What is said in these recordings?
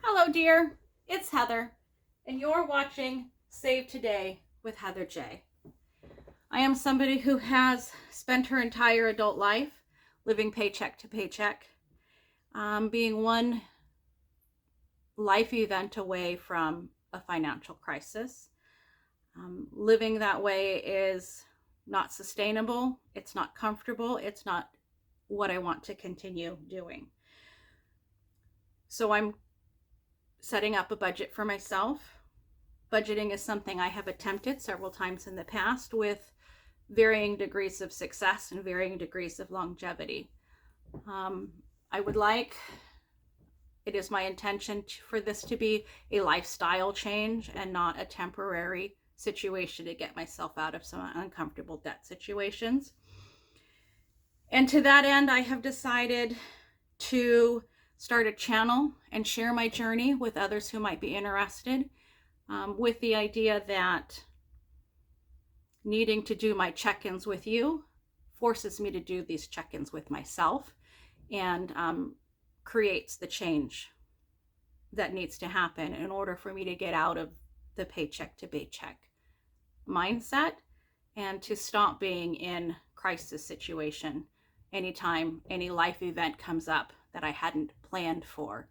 Hello, dear. It's Heather, and you're watching Save Today with Heather J. I am somebody who has spent her entire adult life living paycheck to paycheck, being one life event away from a financial crisis. Living that way is not sustainable, it's not comfortable, it's not what I want to continue doing. So I'm setting up a budget for myself. Budgeting is something I have attempted several times in the past with varying degrees of success and varying degrees of longevity. I would like, it is my intention for this to be a lifestyle change and not a temporary situation to get myself out of some uncomfortable debt situations. And to that end, I have decided to start a channel and share my journey with others who might be interested, with the idea that needing to do my check-ins with you forces me to do these check-ins with myself and creates the change that needs to happen in order for me to get out of the paycheck to paycheck mindset and to stop being in crisis situation anytime any life event comes up that I hadn't planned for.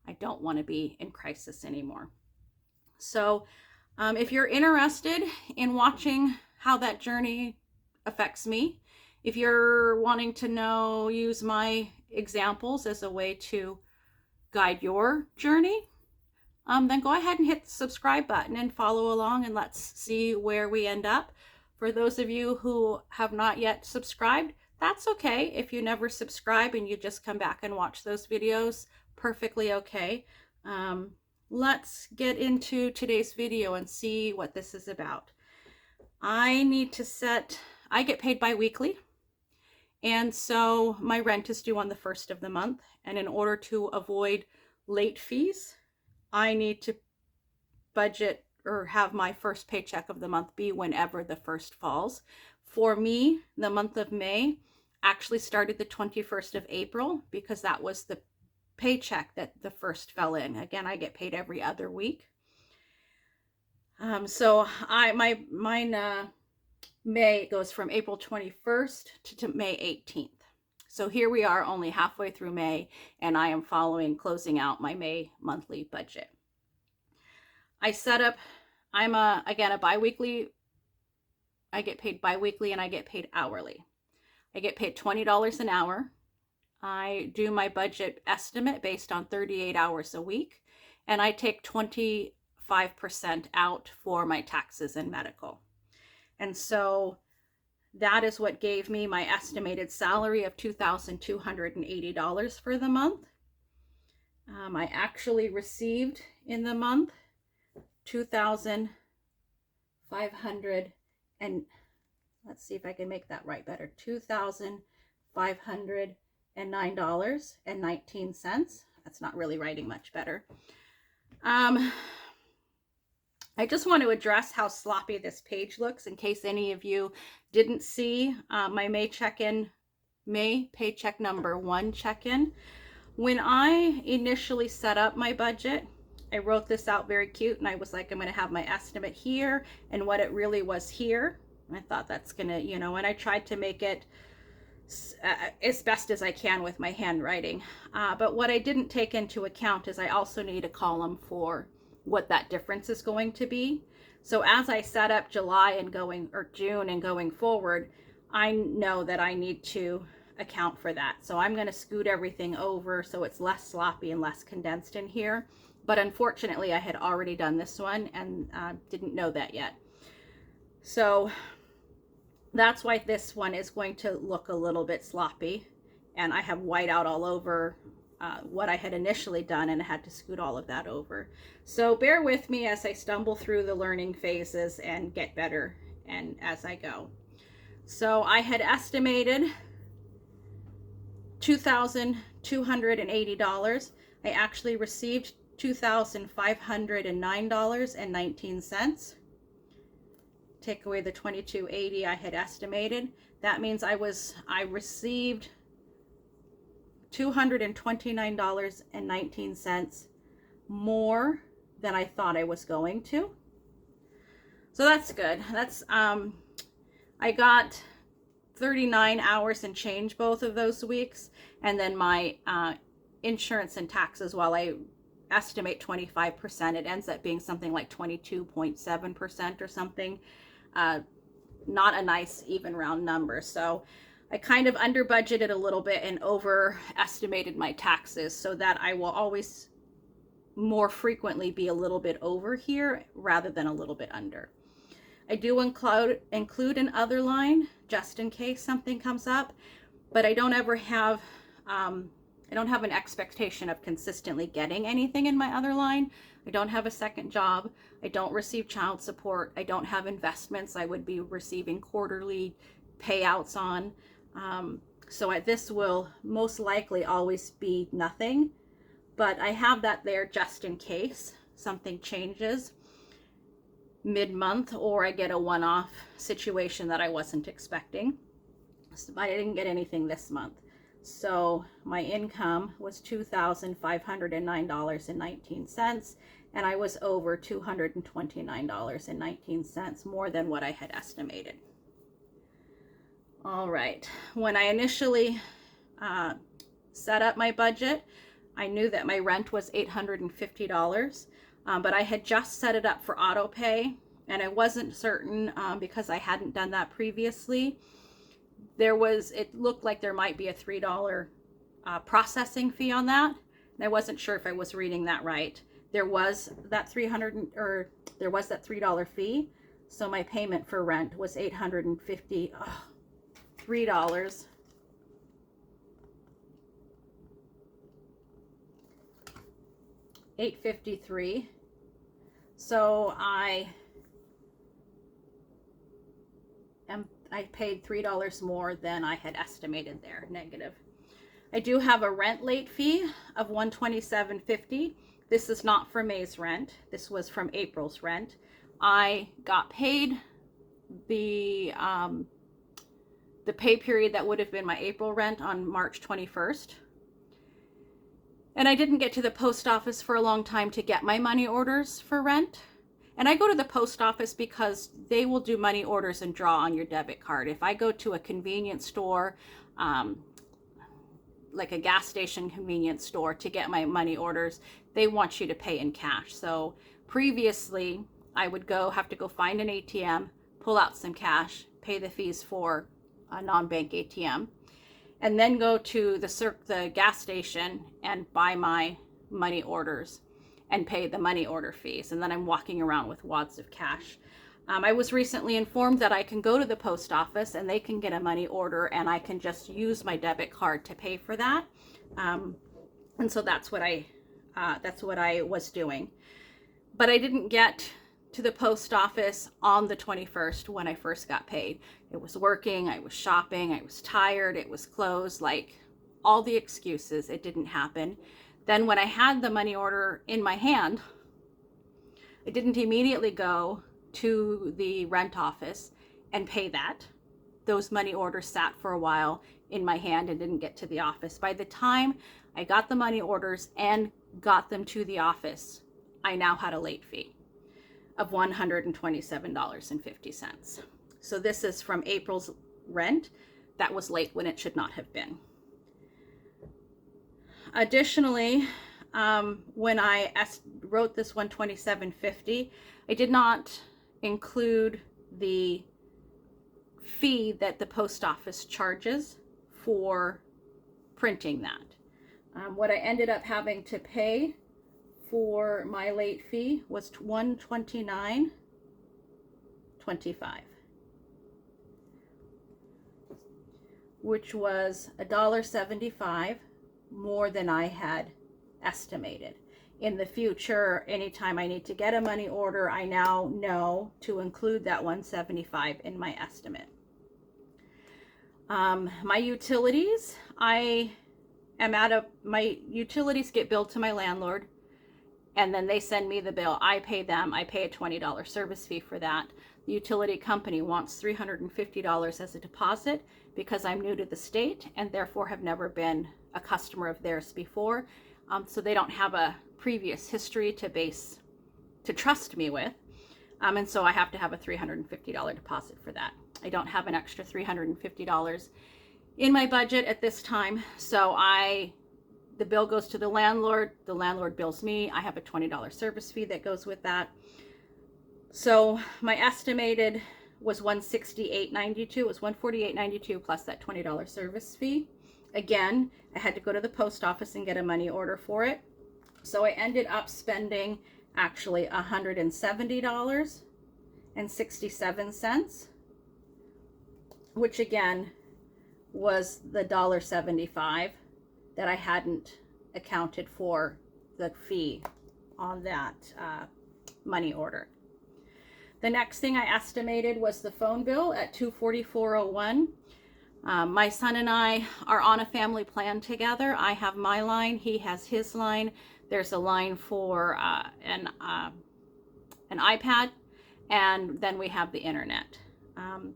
I don't want to be in crisis anymore. So if you're interested in watching how that journey affects me, if you're wanting to use my examples as a way to guide your journey, then go ahead and hit the subscribe button and follow along, and let's see where we end up. For those of you who have not yet subscribed, that's okay. If you never subscribe and you just come back and watch those videos, perfectly okay. Let's get into today's video and see what this is about. I get paid bi-weekly, and so my rent is due on the 1st of the month, and in order to avoid late fees, I need to budget or have my first paycheck of the month be whenever the first falls. For me, the month of May actually started the 21st of April because that was the paycheck that the first fell in. Again, I get paid every other week. So mine May goes from April 21st to May 18th. So here we are only halfway through May, and I am closing out my May monthly budget. I'm a bi-weekly, I get paid bi-weekly and I get paid hourly. I get paid $20 an hour. I do my budget estimate based on 38 hours a week, and I take 25% out for my taxes and medical. And so that is what gave me my estimated salary of $2,280 for the month. I actually received in the month $2,500 and let's see if I can make that right better. $2,509.19. That's not really writing much better. I just want to address how sloppy this page looks in case any of you didn't see my May paycheck number 1 check-in. When I initially set up my budget, I wrote this out very cute, and I was like, I'm going to have my estimate here and what it really was here. I thought that's going to, and I tried to make it as best as I can with my handwriting. But what I didn't take into account is I also need a column for what that difference is going to be. So as I set up June and going forward, I know that I need to account for that. So I'm going to scoot everything over so it's less sloppy and less condensed in here. But unfortunately, I had already done this one and didn't know that yet. So that's why this one is going to look a little bit sloppy. And I have white out all over what I had initially done, and I had to scoot all of that over. So bear with me as I stumble through the learning phases and get better and as I go. So I had estimated $2,280. I actually received $2,509.19. Take away the $2,280 I had estimated. That means I received $229.19 more than I thought I was going to. So that's good. That's I got 39 hours and change both of those weeks, and then my insurance and taxes, while I estimate 25%, it ends up being something like 22.7% or something. Not a nice even round number. So I kind of under budgeted a little bit and overestimated my taxes, so that I will always more frequently be a little bit over here rather than a little bit under. I do include an other line just in case something comes up, but I don't ever have I don't have an expectation of consistently getting anything in my other line. I don't have a second job. I don't receive child support. I don't have investments I would be receiving quarterly payouts on. So this will most likely always be nothing, but I have that there just in case something changes mid-month or I get a one-off situation that I wasn't expecting. So I didn't get anything this month. So my income was $2,509.19, and I was over $229.19, more than what I had estimated. All right, when I initially set up my budget, I knew that my rent was $850, but I had just set it up for auto pay, and I wasn't certain because I hadn't done that previously. It looked like there might be a $3 processing fee on that, and I wasn't sure if I was reading that right. There was that $3 fee, so my payment for rent was $853. $853. So I paid $3 more than I had estimated there, negative. I do have a rent late fee of $127.50. This is not for May's rent. This was from April's rent. I got paid the pay period that would have been my April rent on March 21st. And I didn't get to the post office for a long time to get my money orders for rent. And I go to the post office because they will do money orders and draw on your debit card. If I go to a convenience store, like a gas station convenience store, to get my money orders, they want you to pay in cash. So previously, I would have to go find an ATM, pull out some cash, pay the fees for a non-bank ATM, and then go to the gas station and buy my money orders and pay the money order fees. And then I'm walking around with wads of cash. I was recently informed that I can go to the post office and they can get a money order, and I can just use my debit card to pay for that. And so that's what I was doing. But I didn't get to the post office on the 21st when I first got paid. It was working, I was shopping, I was tired, it was closed, like all the excuses. It didn't happen. Then when I had the money order in my hand, I didn't immediately go to the rent office and pay that. Those money orders sat for a while in my hand and didn't get to the office. By the time I got the money orders and got them to the office, I now had a late fee of $127.50. So this is from April's rent that was late when it should not have been. Additionally, when I wrote this $127.50, I did not include the fee that the post office charges for printing that. What I ended up having to pay for my late fee was $129.25, which was $1.75 more than I had estimated. In the future, anytime I need to get a money order, I now know to include that $175 in my estimate. My utilities, my utilities get billed to my landlord, and then they send me the bill. I pay them. I pay a $20 service fee for that. The utility company wants $350 as a deposit because I'm new to the state and therefore have never been a customer of theirs before. So they don't have a previous history to trust me with. And so I have to have a $350 deposit for that. I don't have an extra $350 in my budget at this time. So the bill goes to the landlord bills me. I have a $20 service fee that goes with that. So my estimated was $168.92. It was $148.92 plus that $20 service fee. Again, I had to go to the post office and get a money order for it. So I ended up spending actually $170.67, which again was the $1.75 that I hadn't accounted for the fee on that money order. The next thing I estimated was the phone bill at $244.01. My son and I are on a family plan together. I have my line, he has his line. There's a line for an iPad, and then we have the internet.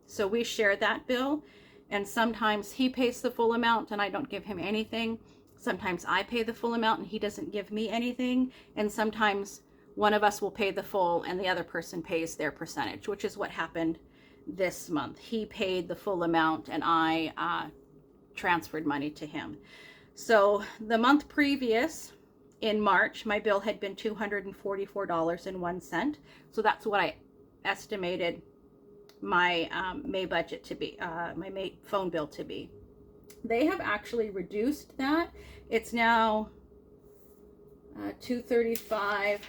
So we share that bill, and sometimes he pays the full amount and I don't give him anything. Sometimes I pay the full amount and he doesn't give me anything. And sometimes one of us will pay the full and the other person pays their percentage, which is what happened this month. He paid the full amount and I transferred money to him. So the month previous, in March, my bill had been $244.01. So that's what I estimated my May budget to be, my May phone bill to be. They have actually reduced that. It's now $235.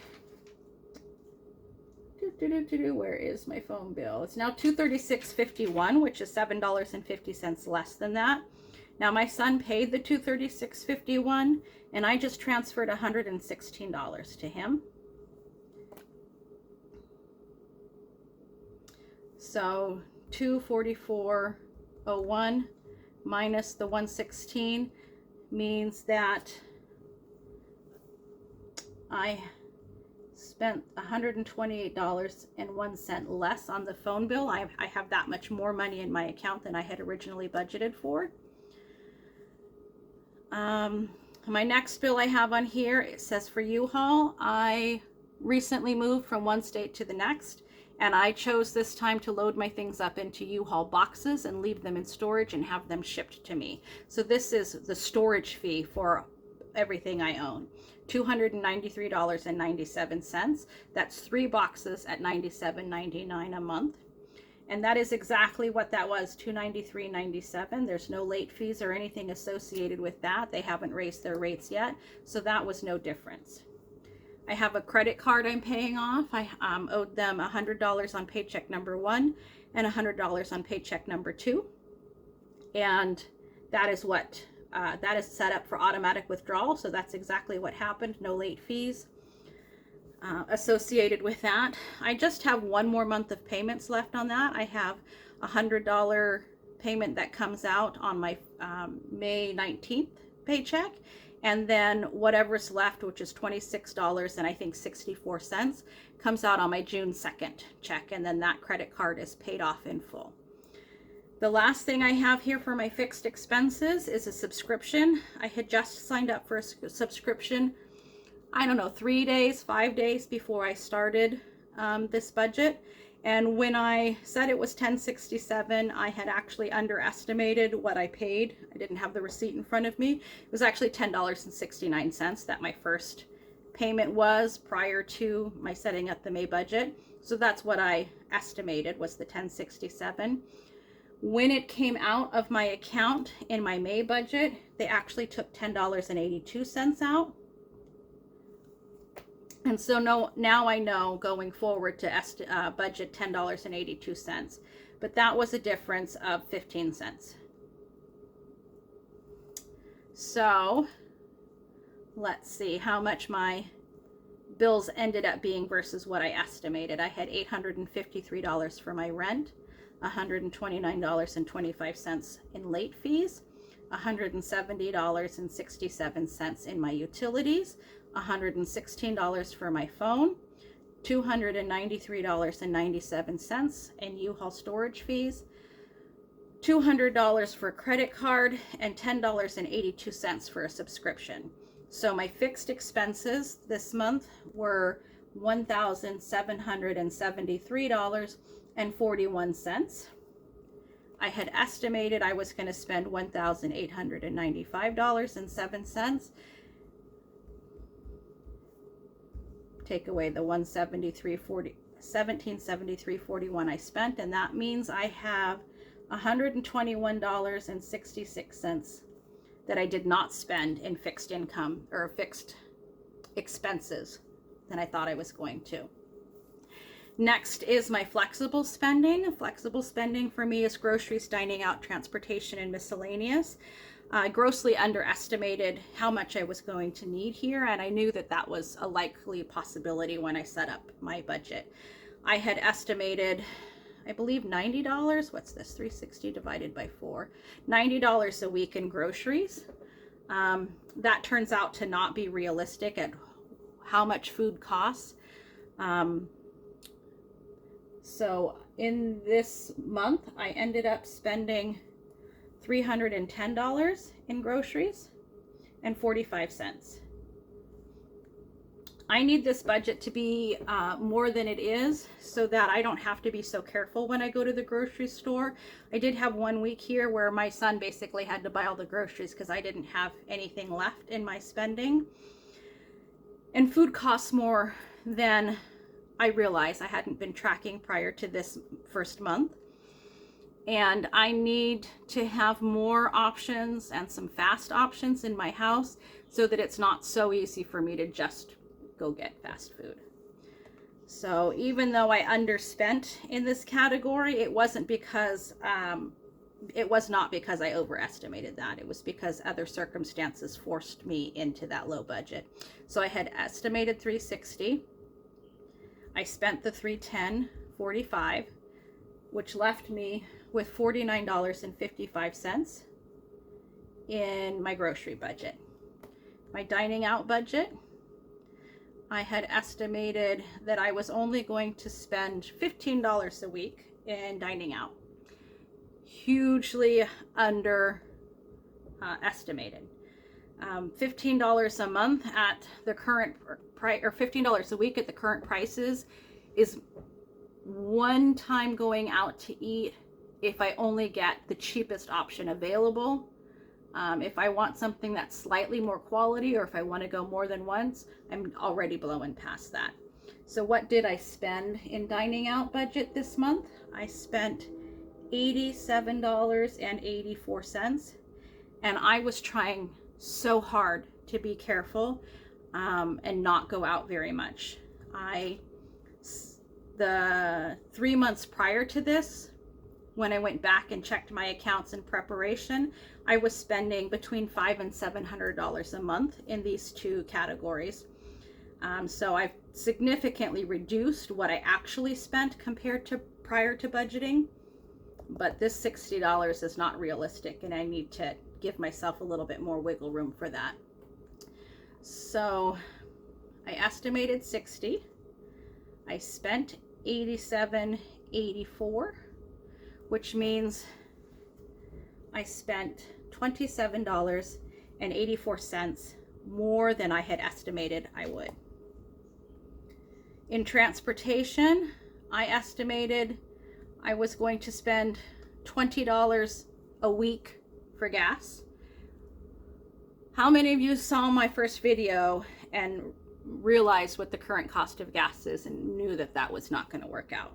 Where is my phone bill? It's now $236.51, which is $7.50 less than that. Now my son paid the $236.51 and I just transferred $116 to him. So $244.01 minus the $116 means that I spent $128.01 less on the phone bill. I have that much more money in my account than I had originally budgeted for. My next bill I have on here, it says for U-Haul. I recently moved from one state to the next, and I chose this time to load my things up into U-Haul boxes and leave them in storage and have them shipped to me. So this is the storage fee for everything I own. $293.97. That's 3 boxes at $97.99 a month. And that is exactly what that was, $293.97. There's no late fees or anything associated with that. They haven't raised their rates yet, so that was no difference. I have a credit card I'm paying off. I owed them $100 on paycheck number 1 and $100 on paycheck number 2. And that is what, that is set up for automatic withdrawal. So that's exactly what happened. No late fees associated with that. I just have one more month of payments left on that. I have a $100 payment that comes out on my May 19th paycheck. And then whatever's left, which is $26 and I think 64 cents, comes out on my June 2nd check. And then that credit card is paid off in full. The last thing I have here for my fixed expenses is a subscription. I had just signed up for a subscription, I don't know, 3 days, 5 days before I started this budget. And when I said it was $10.67, I had actually underestimated what I paid. I didn't have the receipt in front of me. It was actually $10.69 that my first payment was prior to my setting up the May budget. So that's what I estimated was the $10.67. When it came out of my account in my May budget, they actually took $10.82 out. And so now I know going forward to budget $10.82, but that was a difference of 15 cents. So let's see how much my bills ended up being versus what I estimated. I had $853 for my rent, $129.25 in late fees, $170.67 in my utilities, $116 for my phone, $293.97 in U-Haul storage fees, $200 for a credit card, and $10.82 for a subscription. So my fixed expenses this month were $1,773.41. I had estimated I was going to spend $1,895.07. Take away the $1773.41 I spent, and that means I have $121.66 that I did not spend in fixed income or fixed expenses than I thought I was going to. Next is my flexible spending. Flexible spending for me is groceries, dining out, transportation, and miscellaneous. I grossly underestimated how much I was going to need here, and I knew that that was a likely possibility when I set up my budget. I had estimated, I believe, $90. What's this? 360 divided by 4. $90 a week in groceries. That turns out to not be realistic at how much food costs. So in this month, I ended up spending $310 in groceries and 45 cents. I need this budget to be more than it is so that I don't have to be so careful when I go to the grocery store. I did have 1 week here where my son basically had to buy all the groceries because I didn't have anything left in my spending. And food costs more than I realized. I hadn't been tracking prior to this first month. And I need to have more options and some fast options in my house so that it's not so easy for me to just go get fast food. So even though I underspent in this category, it wasn't because it was not because I overestimated that. It was because other circumstances forced me into that low budget. So I had estimated $360. I spent the $310.45, which left me with $49.55 in my grocery budget. My dining out budget, I had estimated that I was only going to spend $15 a week in dining out. Hugely under estimated. $15 a month at the current price, or $15 a week at the current prices, is one time going out to eat if I only get the cheapest option available. If I want something that's slightly more quality, or if I want to go more than once, I'm already blowing past that. So what did I spend in dining out budget this month? I spent $87.84, and I was trying so hard to be careful and not go out very much. The 3 months prior to this, when I went back and checked my accounts in preparation, I was spending between $500 and $700 a month in these two categories. So I've significantly reduced what I actually spent compared to prior to budgeting. But this $60 is not realistic, and I need to give myself a little bit more wiggle room for that. So I estimated $60. I spent $87.84, which means I spent $27.84 more than I had estimated I would. In transportation, I estimated I was going to spend $20 a week for gas. How many of you saw my first video and realized what the current cost of gas is and knew that that was not going to work out?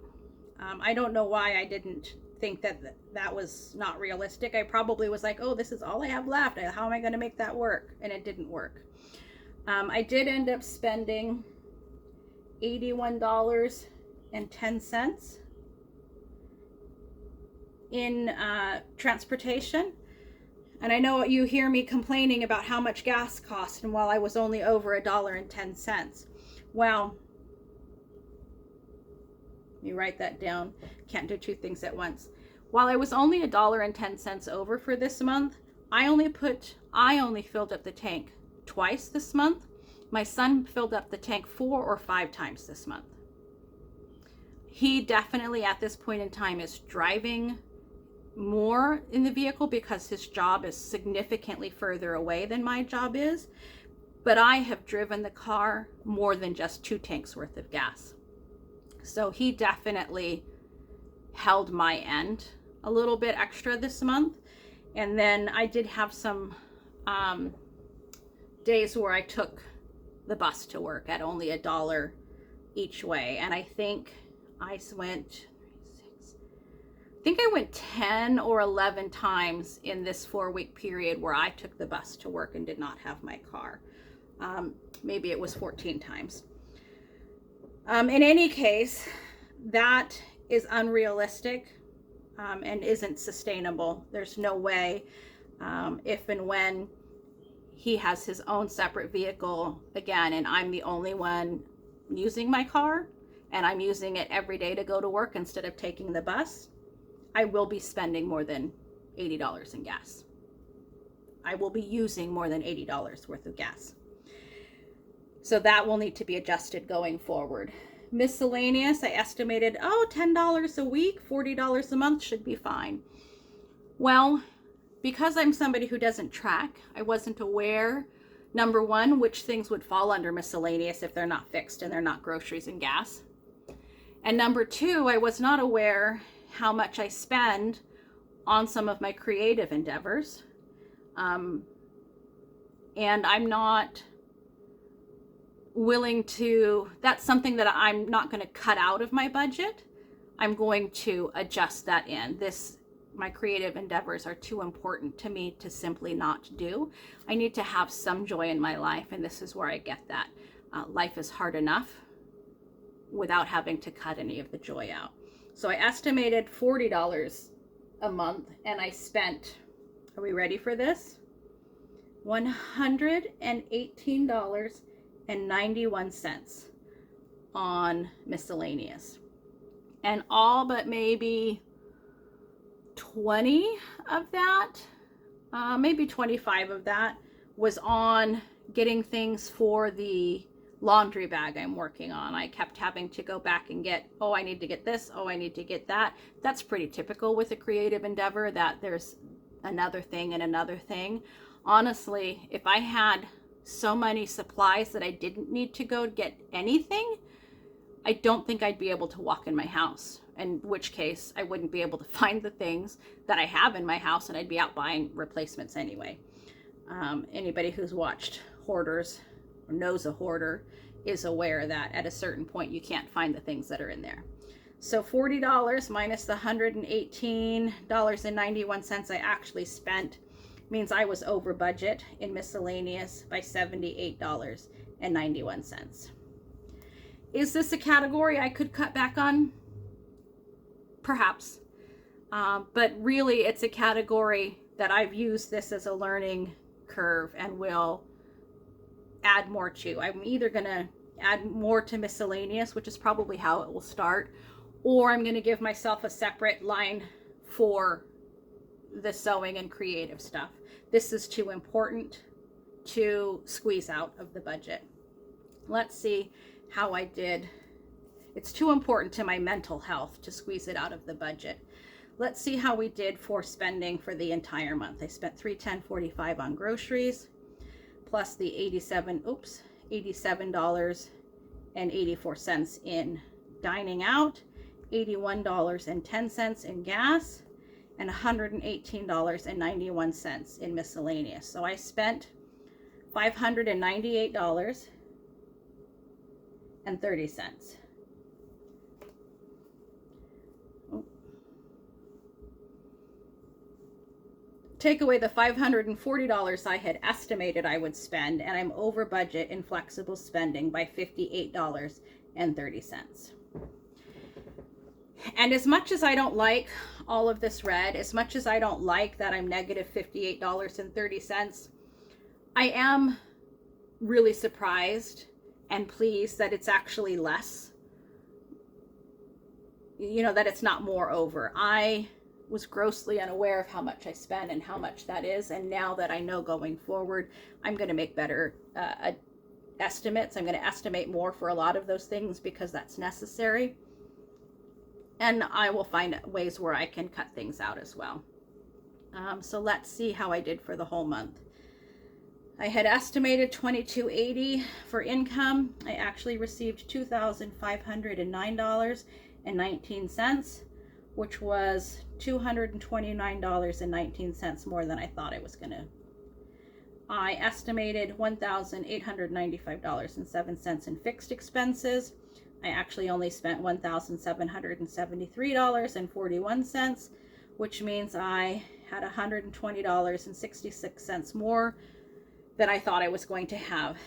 I don't know why I didn't think that that was not realistic. I probably was like, oh, this is all I have left. How am I going to make that work? And it didn't work. I did end up spending $81.10 in transportation. And I know you hear me complaining about how much gas cost, and while I was only over $1.10. Well, you write that down. Can't do two things at once. While I was only $1.10 over for this month, I only filled up the tank twice this month. My son filled up the tank 4 or 5 times this month. He definitely at this point in time is driving more in the vehicle because his job is significantly further away than my job is. but I have driven the car more than just 2 tanks worth of gas. So he definitely held my end a little bit extra this month. And then I did have some days where I took the bus to work at only $1 each way. And I think I went 10 or 11 times in this 4-week period where I took the bus to work and did not have my car. Maybe it was 14 times. In any case, that is unrealistic and isn't sustainable. There's no way, if and when he has his own separate vehicle again, and I'm the only one using my car, and I'm using it every day to go to work instead of taking the bus, I will be spending more than $80 in gas. I will be using more than $80 worth of gas. So that will need to be adjusted going forward. Miscellaneous, I estimated, $10 a week, $40 a month should be fine. Well, because I'm somebody who doesn't track, I wasn't aware, number one, which things would fall under miscellaneous if they're not fixed and they're not groceries and gas. And number two, I was not aware how much I spend on some of my creative endeavors. And I'm not willing to, that's something that I'm not going to cut out of my budget. I'm going to adjust that in. My creative endeavors are too important to me to simply not do. I need to have some joy in my life, and this is where I get that. Life is hard enough without having to cut any of the joy out. So I estimated $40 a month, and I spent, are we ready for this? $118.91 on miscellaneous. And all but maybe 20 of that, maybe 25 of that was on getting things for the laundry bag I'm working on. I kept having to go back and get, I need to get this, I need to get that. That's pretty typical with a creative endeavor, that there's another thing and another thing. Honestly, if I had so many supplies that I didn't need to go get anything, I don't think I'd be able to walk in my house, in which case I wouldn't be able to find the things that I have in my house, and I'd be out buying replacements anyway. Anybody who's watched Hoarders or knows a hoarder is aware that at a certain point you can't find the things that are in there. So $40 minus the $118.91 I actually spent means I was over budget in miscellaneous by $78.91. Is this a category I could cut back on? Perhaps. But really it's a category that I've used this as a learning curve and will add more to. I'm either going to add more to miscellaneous, which is probably how it will start, or I'm going to give myself a separate line for the sewing and creative stuff. This is too important to squeeze out of the budget. Let's see how I did. It's too important to my mental health to squeeze it out of the budget. Let's see how we did for spending for the entire month. I spent $310.45 on groceries, plus the $87.84 in dining out, $81.10 in gas, and $118.91 in miscellaneous. So I spent $598.30. Take away the $540 I had estimated I would spend, and I'm over budget in flexible spending by $58.30. And as much as I don't like all of this red, as much as I don't like that I'm negative $58.30, I am really surprised and pleased that it's actually less, that it's not more over. I was grossly unaware of how much I spend and how much that is, and now that I know going forward, I'm going to make better estimates. I'm going to estimate more for a lot of those things because that's necessary, and I will find ways where I can cut things out as well. So let's see how I did for the whole month. I had estimated $2,280 for income. I actually received $2,509.19, which was $229.19 more than I thought I was gonna. I estimated $1,895.07 in fixed expenses. I actually only spent $1,773.41, which means I had $120.66 more than I thought I was going to have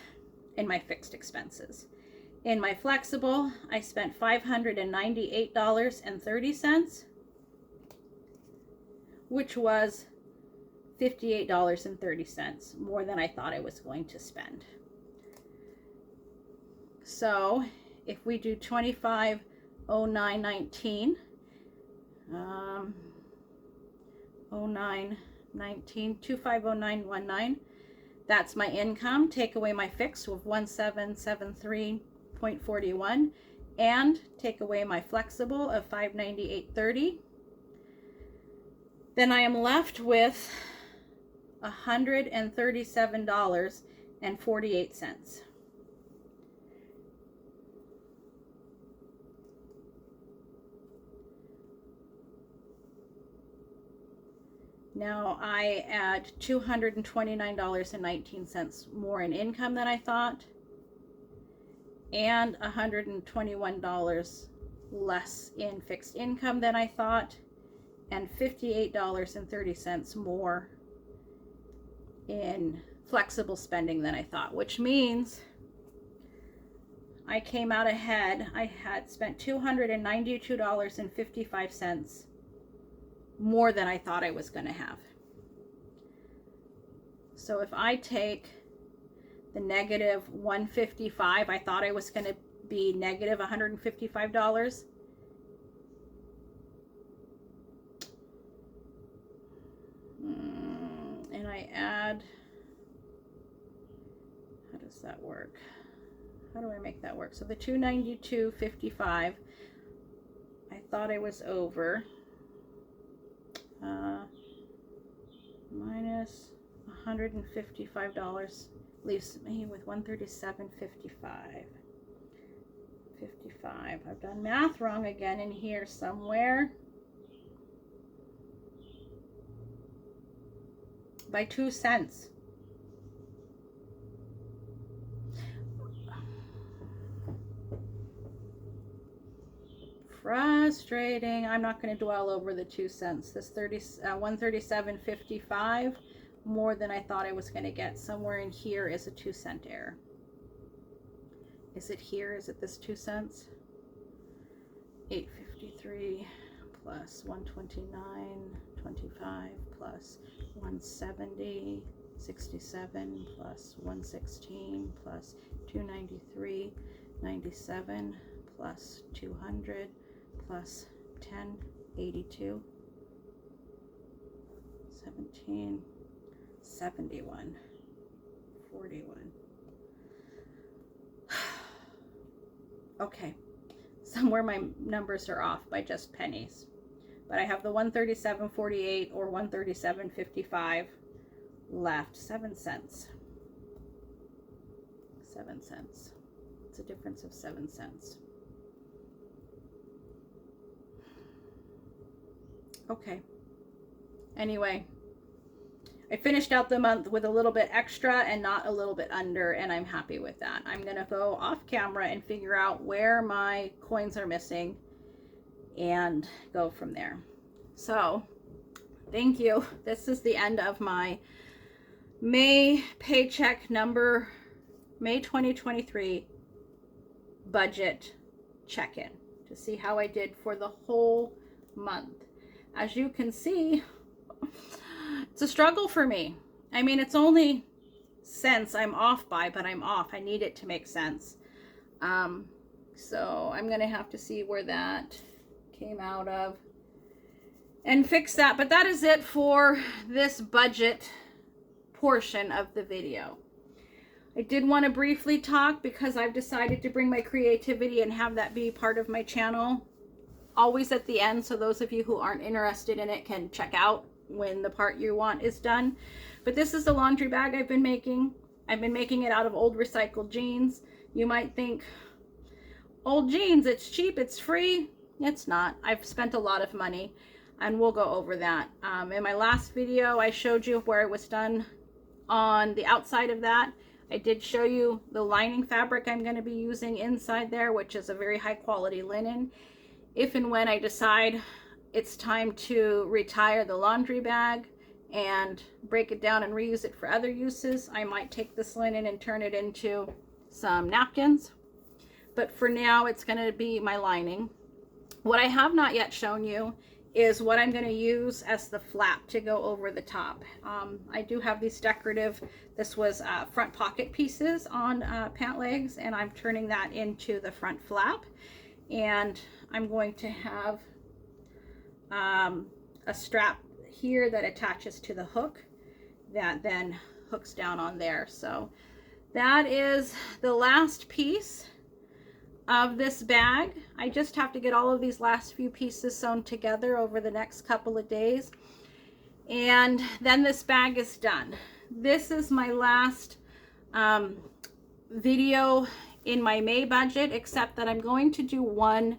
in my fixed expenses. In my flexible, I spent $598.30, which was $58.30 more than I thought I was going to spend. So if we do 250919, 250919, that's my income. Take away my fixed of 1773.41 and take away my flexible of 598.30. Then I am left with $137.48. Now I add $229.19 more in income than I thought, and $121 less in fixed income than I thought, and $58.30 more in flexible spending than I thought, which means I came out ahead. I had spent $292.55 more than I thought I was going to have. So if I take the negative 155, I thought I was going to be negative $155. And I add, how does that work? How do I make that work? So the 292.55, I thought I was over. Minus $155 leaves me with $137.55. I've done math wrong again in here somewhere. By 2 cents. Frustrating. I'm not going to dwell over the 2 cents. This 137.55 more than I thought I was going to get. Somewhere in here is a 2 cent error. Is it here? Is it this 2 cents? 853 plus 129.25 plus 170.67 plus 116 plus 293.97 plus 200 plus 10.82, 17.71.41. Okay, somewhere my numbers are off by just pennies, but I have the 137.48 or 137.55 left. 7 cents. 7 cents. It's a difference of 7 cents. Okay. Anyway, I finished out the month with a little bit extra and not a little bit under, and I'm happy with that. I'm going to go off camera and figure out where my coins are missing and go from there. So, thank you. This is the end of my May paycheck number, May 2023 budget check-in to see how I did for the whole month. As you can see, it's a struggle for me. I mean, it's only cents I'm off by, but I'm off. I need it to make sense. So I'm going to have to see where that came out of and fix that. But that is it for this budget portion of the video. I did want to briefly talk because I've decided to bring my creativity and have that be part of my channel always at the end, so those of you who aren't interested in it can check out when the part you want is done. But this is the laundry bag I've been making. I've been making it out of old recycled jeans. You might think, old jeans, it's cheap, it's free. It's not. I've spent a lot of money, and we'll go over that. In my last video, I showed you where it was done on the outside of that. I did show you the lining fabric I'm going to be using inside there, which is a very high quality linen. If and when I decide it's time to retire the laundry bag and break it down and reuse it for other uses, I might take this linen and turn it into some napkins. But for now, it's going to be my lining. What I have not yet shown you is what I'm going to use as the flap to go over the top. I do have these decorative, this was front pocket pieces on pant legs, and I'm turning that into the front flap. And I'm going to have a strap here that attaches to the hook that then hooks down on there. So that is the last piece of this bag. I just have to get all of these last few pieces sewn together over the next couple of days, and then this bag is done. This is my last video in my May budget, except that I'm going to do one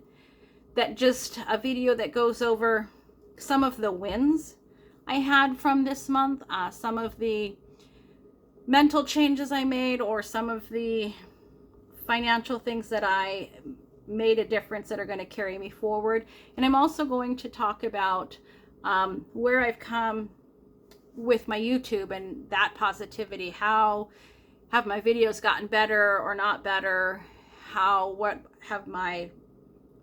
that just a video that goes over some of the wins I had from this month, some of the mental changes I made, or some of the financial things that I made a difference that are going to carry me forward. And I'm also going to talk about where I've come with my YouTube and that positivity. How have my videos gotten better or not better? What have my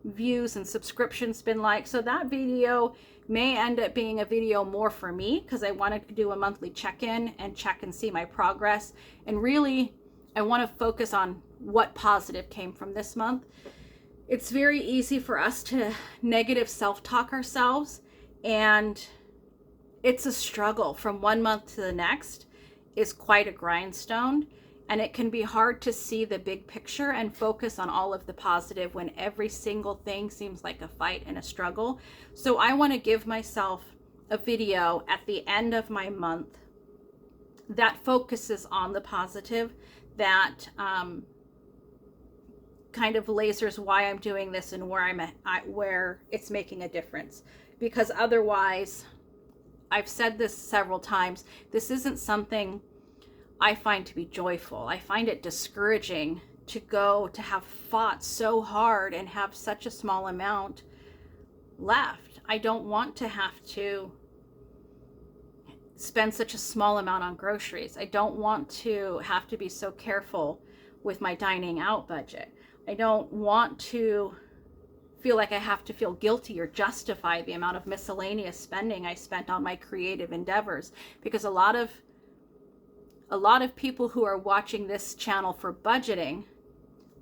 views and subscriptions been like? So that video may end up being a video more for me, because I wanted to do a monthly check-in and check and see my progress. And really, I want to focus on what positive came from this month. It's very easy for us to negative self-talk ourselves, and it's a struggle from one month to the next. Is quite a grindstone, and it can be hard to see the big picture and focus on all of the positive when every single thing seems like a fight and a struggle. So I want to give myself a video at the end of my month that focuses on the positive, that kind of lasers why I'm doing this and where I'm at, where it's making a difference. Because otherwise, I've said this several times, this isn't something I find to be joyful. I find it discouraging to have fought so hard and have such a small amount left. I don't want to have to spend such a small amount on groceries. I don't want to have to be so careful with my dining out budget. I don't want to feel like I have to feel guilty or justify the amount of miscellaneous spending I spent on my creative endeavors, because a lot of people who are watching this channel for budgeting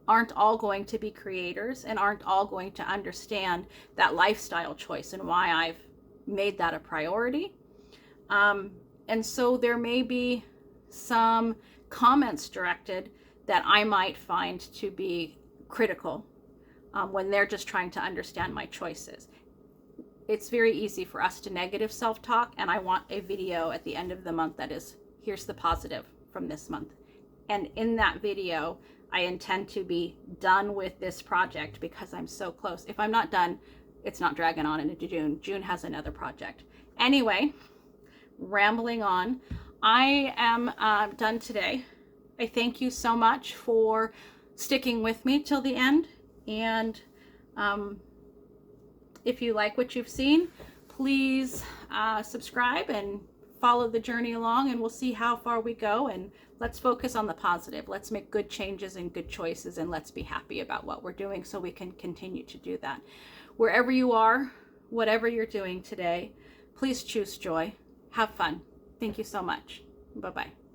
aren't all going to be creators and aren't all going to understand that lifestyle choice and why I've made that a priority. And so there may be some comments directed that I might find to be critical when they're just trying to understand my choices. It's very easy for us to negative self-talk, and I want a video at the end of the month that is, here's the positive from this month. And in that video, I intend to be done with this project because I'm so close. If I'm not done, it's not dragging on into June. June has another project. Anyway, rambling on. I am done today. I thank you so much for sticking with me till the end. And if you like what you've seen, please subscribe and follow the journey along, and we'll see how far we go. And let's focus on the positive. Let's make good changes and good choices, and let's be happy about what we're doing so we can continue to do that. Wherever you are, whatever you're doing today, please choose joy. Have fun. Thank you so much. Bye-bye.